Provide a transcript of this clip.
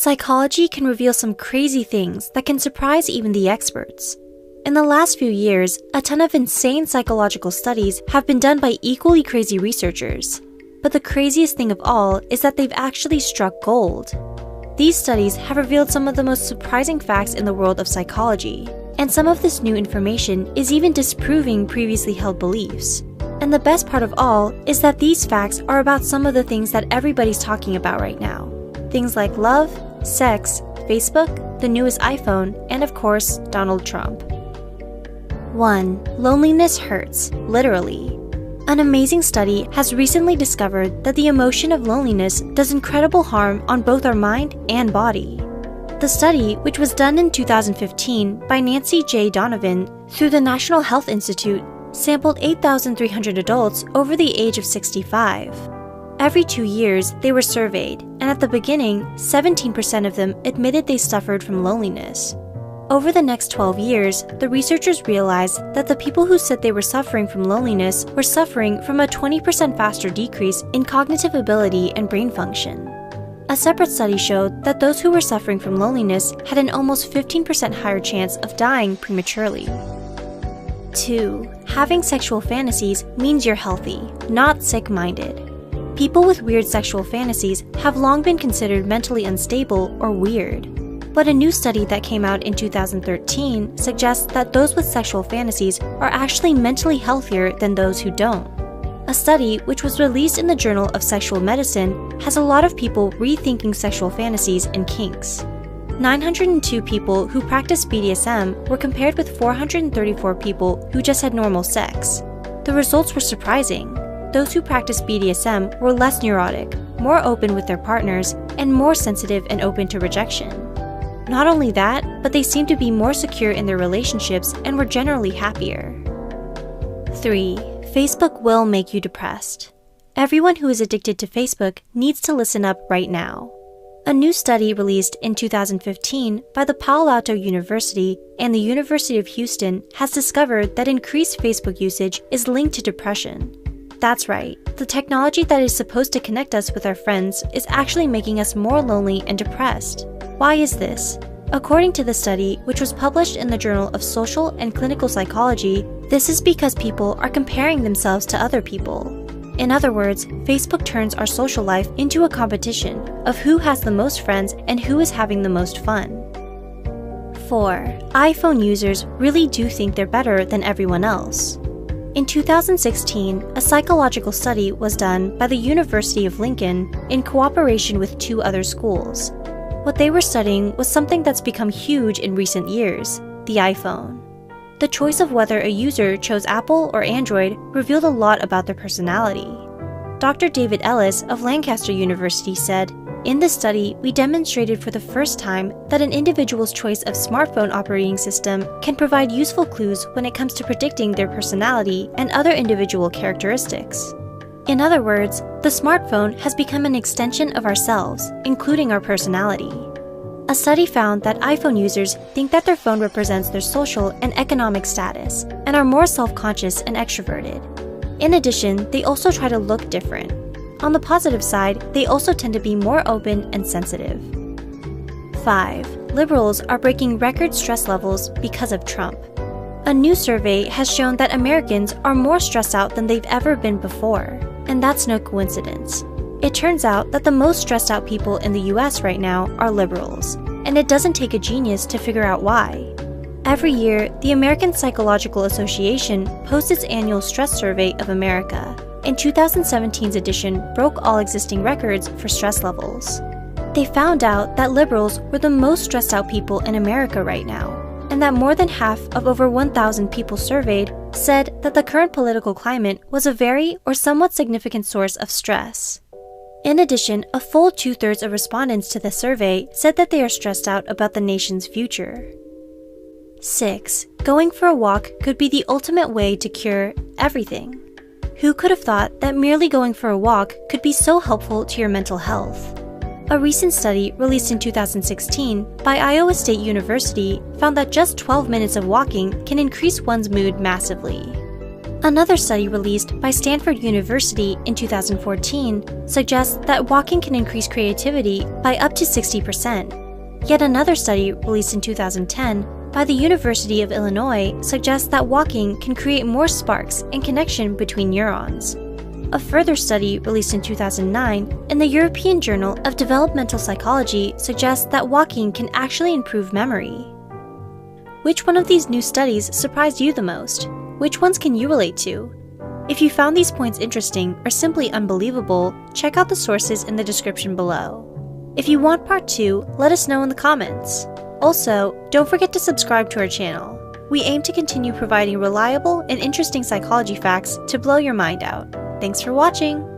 Psychology can reveal some crazy things that can surprise even the experts. In the last few years, a ton of insane psychological studies have been done by equally crazy researchers. But the craziest thing of all is that they've actually struck gold. These studies have revealed some of the most surprising facts in the world of psychology, and some of this new information is even disproving previously held beliefs. And the best part of all is that these facts are about some of the things that everybody's talking about right now. Things like love, sex, Facebook, the newest iPhone, and of course, Donald Trump. 1. Loneliness hurts, literally. An amazing study has recently discovered that the emotion of loneliness does incredible harm on both our mind and body. The study, which was done in 2015 by Nancy J. Donovan through the National Health Institute, sampled 8,300 adults over the age of 65. Every 2 years, they were surveyed, and at the beginning, 17% of them admitted they suffered from loneliness. Over the next 12 years, the researchers realized that the people who said they were suffering from loneliness were suffering from a 20% faster decrease in cognitive ability and brain function. A separate study showed that those who were suffering from loneliness had an almost 15% higher chance of dying prematurely. 2. Having sexual fantasies means you're healthy, not sick-minded. People with weird sexual fantasies have long been considered mentally unstable or weird. But a new study that came out in 2013 suggests that those with sexual fantasies are actually mentally healthier than those who don't. A study, which was released in the Journal of Sexual Medicine, has a lot of people rethinking sexual fantasies and kinks. 902 people who practiced BDSM were compared with 434 people who just had normal sex. The results were surprising. Those who practiced BDSM were less neurotic, more open with their partners, and more sensitive and open to rejection. Not only that, but they seemed to be more secure in their relationships and were generally happier. 3. Facebook will make you depressed. Everyone who is addicted to Facebook needs to listen up right now. A new study released in 2015 by the Palo Alto University and the University of Houston has discovered that increased Facebook usage is linked to depression. That's right, the technology that is supposed to connect us with our friends is actually making us more lonely and depressed. Why is this? According to the study, which was published in the Journal of Social and Clinical Psychology, this is because people are comparing themselves to other people. In other words, Facebook turns our social life into a competition of who has the most friends and who is having the most fun. 4. iPhone users really do think they're better than everyone else. In 2016, a psychological study was done by the University of Lincoln in cooperation with 2 other schools. What they were studying was something that's become huge in recent years, the iPhone. The choice of whether a user chose Apple or Android revealed a lot about their personality. Dr. David Ellis of Lancaster University said, "In this study, we demonstrated for the first time that an individual's choice of smartphone operating system can provide useful clues when it comes to predicting their personality and other individual characteristics." In other words, the smartphone has become an extension of ourselves, including our personality. A study found that iPhone users think that their phone represents their social and economic status and are more self-conscious and extroverted. In addition, they also try to look different. On the positive side, they also tend to be more open and sensitive. 5. Liberals are breaking record stress levels because of Trump. A new survey has shown that Americans are more stressed out than they've ever been before, and that's no coincidence. It turns out that the most stressed out people in the US right now are liberals, and it doesn't take a genius to figure out why. Every year, the American Psychological Association posts its annual stress survey of America, and 2017's edition broke all existing records for stress levels. They found out that liberals were the most stressed out people in America right now, and that more than half of over 1,000 people surveyed said that the current political climate was a very or somewhat significant source of stress. In addition, a full 2/3 of respondents to the survey said that they are stressed out about the nation's future. 6. Going for a walk could be the ultimate way to cure everything. Who could have thought that merely going for a walk could be so helpful to your mental health? A recent study released in 2016 by Iowa State University found that just 12 minutes of walking can increase one's mood massively. Another study released by Stanford University in 2014 suggests that walking can increase creativity by up to 60%. Yet another study released in 2010 by the University of Illinois suggests that walking can create more sparks and connection between neurons. A further study released in 2009 in the European Journal of Developmental Psychology suggests that walking can actually improve memory. Which one of these new studies surprised you the most? Which ones can you relate to? If you found these points interesting or simply unbelievable, check out the sources in the description below. If you want part 2, let us know in the comments. Also, don't forget to subscribe to our channel. We aim to continue providing reliable and interesting psychology facts to blow your mind out. Thanks for watching!